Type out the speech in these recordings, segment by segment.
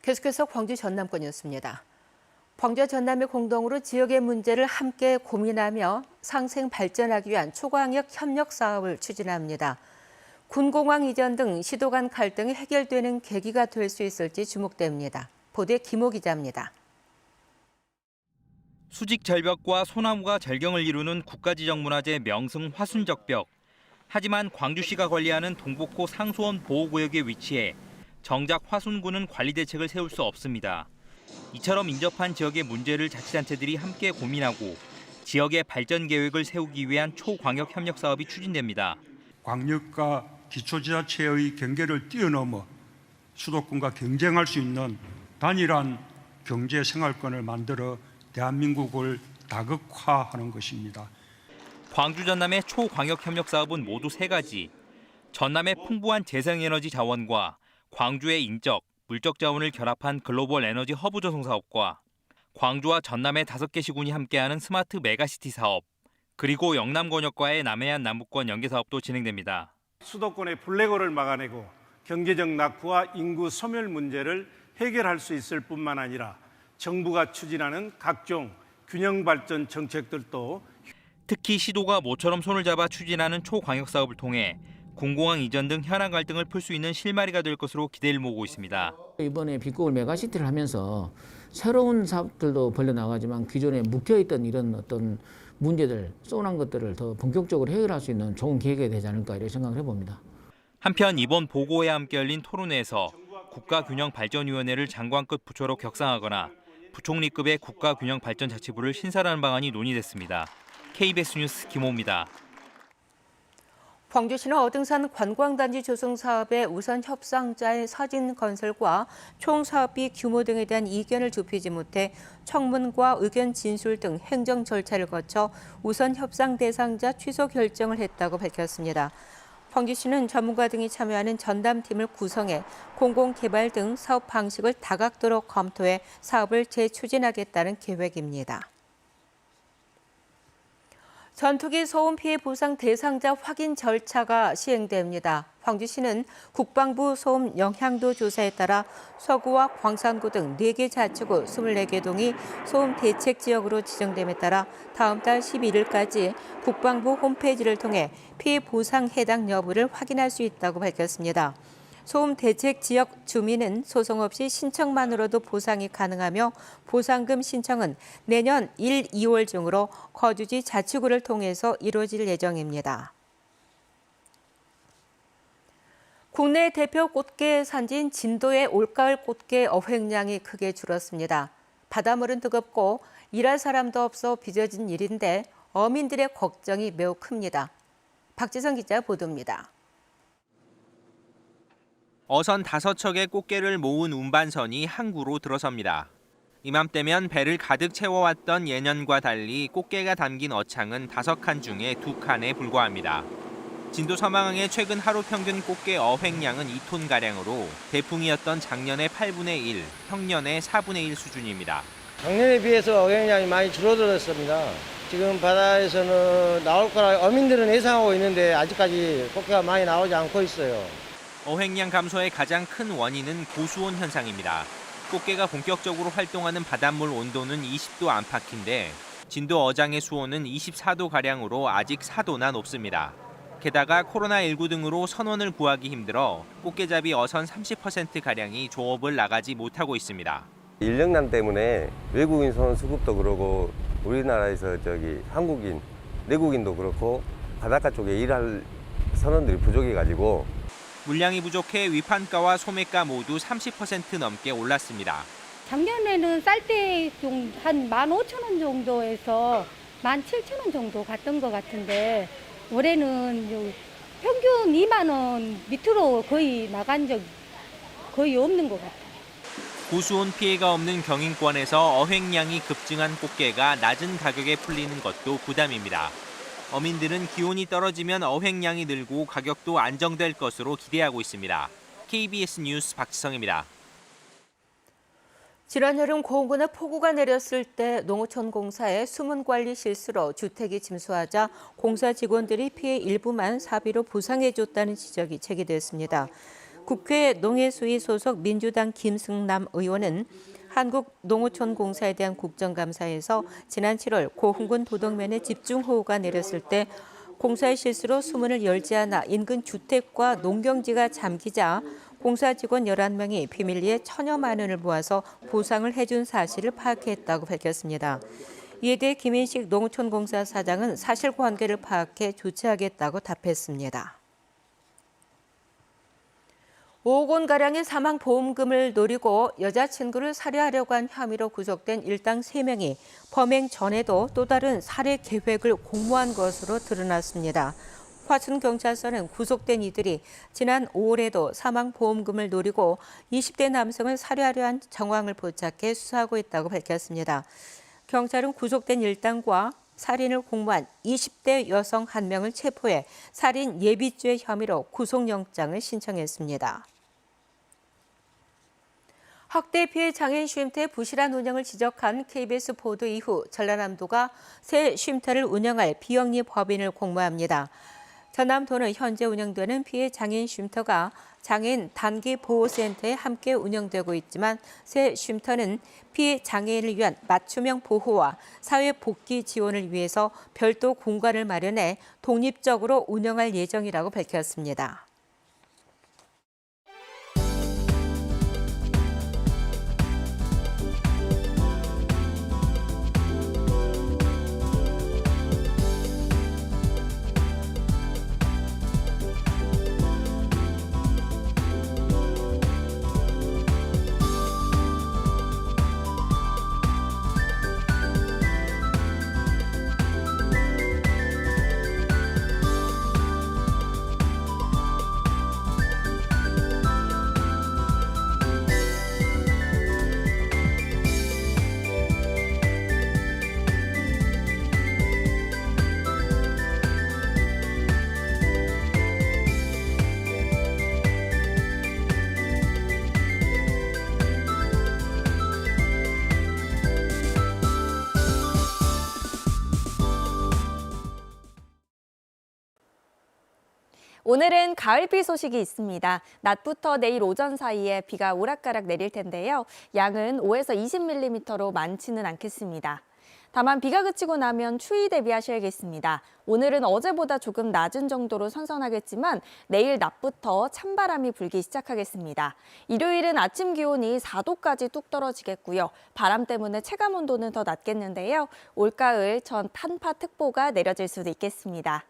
계속해서 광주 전남권이었습니다. 광주와 전남이 공동으로 지역의 문제를 함께 고민하며 상생 발전하기 위한 초광역 협력 사업을 추진합니다. 군공항 이전 등 시도 간 갈등이 해결되는 계기가 될 수 있을지 주목됩니다. 보도에 김호 기자입니다. 수직 절벽과 소나무가 절경을 이루는 국가지정문화재 명승 화순적벽. 하지만 광주시가 관리하는 동복호 상수원 보호구역에 위치해 정작 화순군은 관리 대책을 세울 수 없습니다. 이처럼 인접한 지역의 문제를 자치단체들이 함께 고민하고 지역의 발전 계획을 세우기 위한 초광역 협력 사업이 추진됩니다. 광역과 기초지자체의 경계를 뛰어넘어 수도권과 경쟁할 수 있는 단일한 경제 생활권을 만들어 대한민국을 다극화하는 것입니다. 광주 전남의 초광역 협력 사업은 모두 3가지. 전남의 풍부한 재생에너지 자원과 광주의 인적, 물적 자원을 결합한 글로벌 에너지 허브 조성 사업과 광주와 전남의 5개 시군이 함께하는 스마트 메가시티 사업, 그리고 영남 권역과의 남해안 남북권 연계 사업도 진행됩니다. 수도권의 블랙홀을 막아내고 경제적 낙후와 인구 소멸 문제를 해결할 수 있을 뿐만 아니라 정부가 추진하는 각종 균형 발전 정책들도 특히 시도가 모처럼 손을 잡아 추진하는 초광역 사업을 통해 군공항 이전 등 현안 갈등을 풀 수 있는 실마리가 될 것으로 기대를 모으고 있습니다. 이번에 빅고글 메가시티를 하면서 새로운 사업들도 벌려나가지만 기존에 묵혀있던 이런 어떤 문제들, 쏘난 것들을 더 본격적으로 해결할 수 있는 좋은 계기가 되지 않을까 이렇게 생각을 해봅니다. 한편 이번 보고에 함께 열린 토론회에서 국가균형발전위원회를 장관급 부처로 격상하거나 부총리급의 국가균형발전자치부를 신설하는 방안이 논의됐습니다. KBS 뉴스 김호입니다. 광주시는 어등산 관광단지 조성 사업의 우선 협상자의 사진 건설과 총 사업비 규모 등에 대한 이견을 좁히지 못해 청문과 의견 진술 등 행정 절차를 거쳐 우선 협상 대상자 취소 결정을 했다고 밝혔습니다. 광주시는 전문가 등이 참여하는 전담팀을 구성해 공공개발 등 사업 방식을 다각도로 검토해 사업을 재추진하겠다는 계획입니다. 전투기 소음 피해 보상 대상자 확인 절차가 시행됩니다. 광주시는 국방부 소음 영향도 조사에 따라 서구와 광산구 등 4개 자치구 24개 동이 소음 대책 지역으로 지정됨에 따라 다음 달 11일까지 국방부 홈페이지를 통해 피해 보상 해당 여부를 확인할 수 있다고 밝혔습니다. 소음 대책 지역 주민은 소송 없이 신청만으로도 보상이 가능하며 보상금 신청은 내년 1, 2월 중으로 거주지 자치구를 통해서 이루어질 예정입니다. 국내 대표 꽃게 산지인 진도의 올가을 꽃게 어획량이 크게 줄었습니다. 바닷물은 뜨겁고 일할 사람도 없어 빚어진 일인데 어민들의 걱정이 매우 큽니다. 박지성 기자 보도입니다. 어선 5척의 꽃게를 모은 운반선이 항구로 들어섭니다. 이맘때면 배를 가득 채워왔던 예년과 달리 꽃게가 담긴 어창은 5칸 중에 2칸에 불과합니다. 진도 서망항의 최근 하루 평균 꽃게 어획량은 2톤가량으로 대풍이었던 작년의 8분의 1, 평년의 4분의 1 수준입니다. 작년에 비해서 어획량이 많이 줄어들었습니다. 지금 바다에서는 나올 거라 어민들은 예상하고 있는데 아직까지 꽃게가 많이 나오지 않고 있어요. 어획량 감소의 가장 큰 원인은 고수온 현상입니다. 꽃게가 본격적으로 활동하는 바닷물 온도는 20도 안팎인데 진도 어장의 수온은 24도가량으로 아직 4도나 높습니다. 게다가 코로나19 등으로 선원을 구하기 힘들어 꽃게잡이 어선 30%가량이 조업을 나가지 못하고 있습니다. 인력난 때문에 외국인 선원 수급도 그러고 우리나라에서 한국인, 내국인도 그렇고 바닷가 쪽에 일할 선원들이 부족해가지고 물량이 부족해 위판가와 소매가 모두 30% 넘게 올랐습니다. 작년에는 쌀 때 한 15,000원 정도에서 17,000원 정도 갔던 것 같은데 올해는 평균 2만 원 밑으로 거의 나간 적 거의 없는 것 같아요. 고수온 피해가 없는 경인권에서 어획량이 급증한 꽃게가 낮은 가격에 풀리는 것도 부담입니다. 어민들은 기온이 떨어지면 어획량이 늘고 가격도 안정될 것으로 기대하고 있습니다. KBS 뉴스 박지성입니다. 지난 여름 고온과 폭우가 내렸을 때 농어촌 공사의 수문 관리 실수로 주택이 침수하자 공사 직원들이 피해 일부만 사비로 보상해줬다는 지적이 제기됐습니다. 국회 농해수위 소속 민주당 김승남 의원은 한국농어촌공사에 대한 국정감사에서 지난 7월 고흥군 도덕면에 집중호우가 내렸을 때 공사의 실수로 수문을 열지 않아 인근 주택과 농경지가 잠기자 공사 직원 11명이 비밀리에 1,000여만 원을 모아서 보상을 해준 사실을 파악했다고 밝혔습니다. 이에 대해 김인식 농어촌공사 사장은 사실관계를 파악해 조치하겠다고 답했습니다. 5억 원가량의 사망보험금을 노리고 여자친구를 살해하려고 한 혐의로 구속된 일당 3명이 범행 전에도 또 다른 살해 계획을 공모한 것으로 드러났습니다. 화순경찰서는 구속된 이들이 지난 5월에도 사망보험금을 노리고 20대 남성을 살해하려 한 정황을 포착해 수사하고 있다고 밝혔습니다. 경찰은 구속된 일당과 살인을 공모한 20대 여성 1명을 체포해 살인 예비죄 혐의로 구속영장을 신청했습니다. 학대 피해 장애인 쉼터의 부실한 운영을 지적한 KBS 보도 이후 전라남도가 새 쉼터를 운영할 비영리 법인을 공모합니다. 전남도는 현재 운영되는 피해 장애인 쉼터가 장애인 단기 보호센터에 함께 운영되고 있지만 새 쉼터는 피해 장애인을 위한 맞춤형 보호와 사회 복귀 지원을 위해서 별도 공간을 마련해 독립적으로 운영할 예정이라고 밝혔습니다. 오늘은 가을비 소식이 있습니다. 낮부터 내일 오전 사이에 비가 오락가락 내릴 텐데요. 양은 5에서 20mm로 많지는 않겠습니다. 다만 비가 그치고 나면 추위 대비하셔야겠습니다. 오늘은 어제보다 조금 낮은 정도로 선선하겠지만 내일 낮부터 찬바람이 불기 시작하겠습니다. 일요일은 아침 기온이 4도까지 뚝 떨어지겠고요. 바람 때문에 체감온도는 더 낮겠는데요. 올가을 전 한파특보가 내려질 수도 있겠습니다.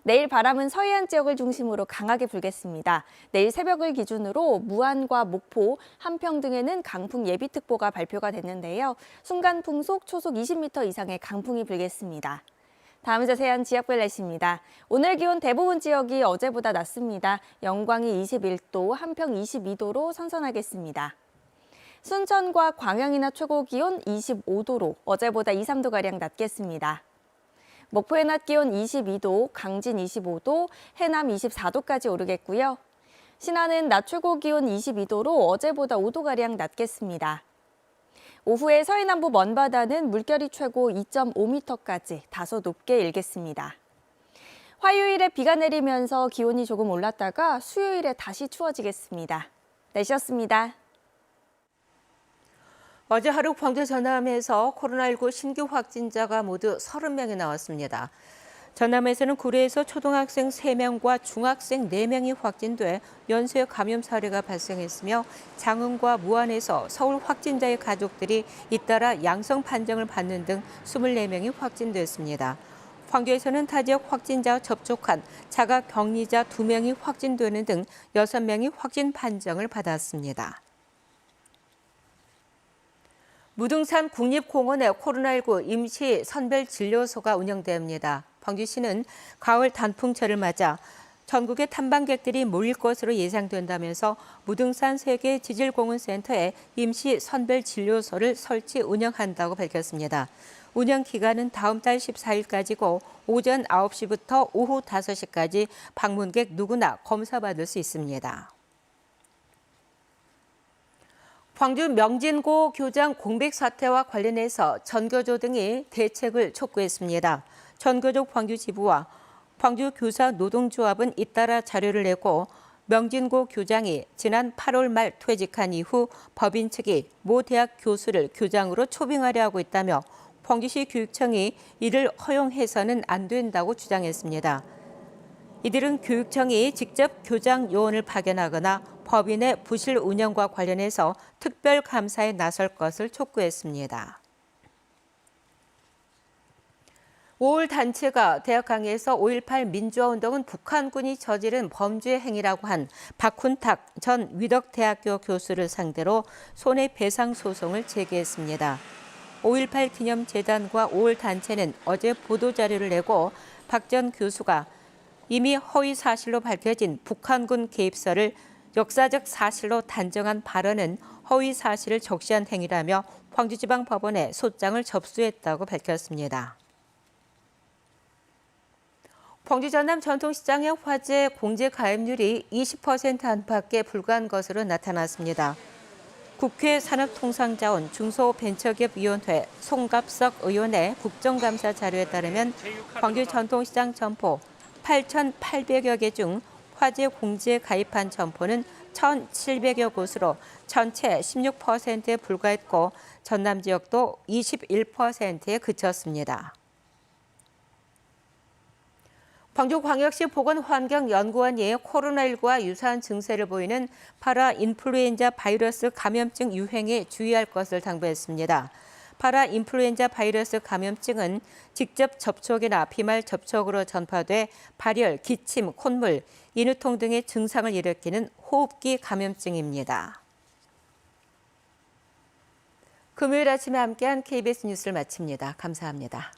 내일 바람은 서해안 지역을 중심으로 강하게 불겠습니다. 내일 새벽을 기준으로 무안과 목포, 한평 등에는 강풍 예비특보가 발표가 됐는데요. 순간 풍속 초속 20m 이상의 강풍이 불겠습니다. 다음 자세한 지역별 날씨입니다. 오늘 기온 대부분 지역이 어제보다 낮습니다. 영광이 21도, 한평 22도로 선선하겠습니다. 순천과 광양이나 최고 기온 25도로 어제보다 2, 3도가량 낮겠습니다. 목포의 낮 기온 22도, 강진 25도, 해남 24도까지 오르겠고요. 신안은 낮 최고 기온 22도로 어제보다 5도가량 낮겠습니다. 오후에 서해 남부 먼바다는 물결이 최고 2.5m까지 다소 높게 일겠습니다. 화요일에 비가 내리면서 기온이 조금 올랐다가 수요일에 다시 추워지겠습니다. 날씨였습니다. 어제 하루 광주 전남에서 코로나19 신규 확진자가 모두 30명이 나왔습니다. 전남에서는 구례에서 초등학생 3명과 중학생 4명이 확진돼 연쇄 감염 사례가 발생했으며 장흥과 무안에서 서울 확진자의 가족들이 잇따라 양성 판정을 받는 등 24명이 확진됐습니다. 광주에서는 타 지역 확진자와 접촉한 자가 격리자 2명이 확진되는 등 6명이 확진 판정을 받았습니다. 무등산 국립공원에 코로나19 임시 선별진료소가 운영됩니다. 광주시는 가을 단풍철을 맞아 전국의 탐방객들이 몰릴 것으로 예상된다면서 무등산 세계지질공원센터에 임시 선별진료소를 설치 운영한다고 밝혔습니다. 운영 기간은 다음 달 14일까지고 오전 9시부터 오후 5시까지 방문객 누구나 검사받을 수 있습니다. 광주 명진고 교장 공백 사태와 관련해서 전교조 등이 대책을 촉구했습니다. 전교조 광주지부와 광주교사노동조합은 잇따라 자료를 내고 명진고 교장이 지난 8월 말 퇴직한 이후 법인 측이 모 대학 교수를 교장으로 초빙하려 하고 있다며 광주시 교육청이 이를 허용해서는 안 된다고 주장했습니다. 이들은 교육청이 직접 교장 요원을 파견하거나 법인의 부실 운영과 관련해서 특별 감사에 나설 것을 촉구했습니다. 5월 단체가 대학 강의에서 5.18 민주화운동은 북한군이 저지른 범죄 행위라고 한 박훈탁 전 위덕대학교 교수를 상대로 손해배상 소송을 제기했습니다. 5.18 기념재단과 5월 단체는 어제 보도자료를 내고 박 전 교수가 이미 허위 사실로 밝혀진 북한군 개입설을 역사적 사실로 단정한 발언은 허위 사실을 적시한 행위라며 광주지방법원에 소장을 접수했다고 밝혔습니다. 광주 전남 전통시장의 화재 공제 가입률이 20% 안팎에 불과한 것으로 나타났습니다. 국회 산업통상자원 중소벤처기업위원회 송갑석 의원의 국정감사 자료에 따르면 광주 전통시장 점포 8,800여 개 중 화재 공제에 가입한 점포는 1,700여 곳으로 전체 16%에 불과했고 전남 지역도 21%에 그쳤습니다. 광주광역시 보건환경연구원이 코로나19와 유사한 증세를 보이는 파라인플루엔자 바이러스 감염증 유행에 주의할 것을 당부했습니다. 파라인플루엔자 바이러스 감염증은 직접 접촉이나 비말 접촉으로 전파돼 발열, 기침, 콧물, 인후통 등의 증상을 일으키는 호흡기 감염증입니다. 금요일 아침에 함께한 KBS 뉴스를 마칩니다. 감사합니다.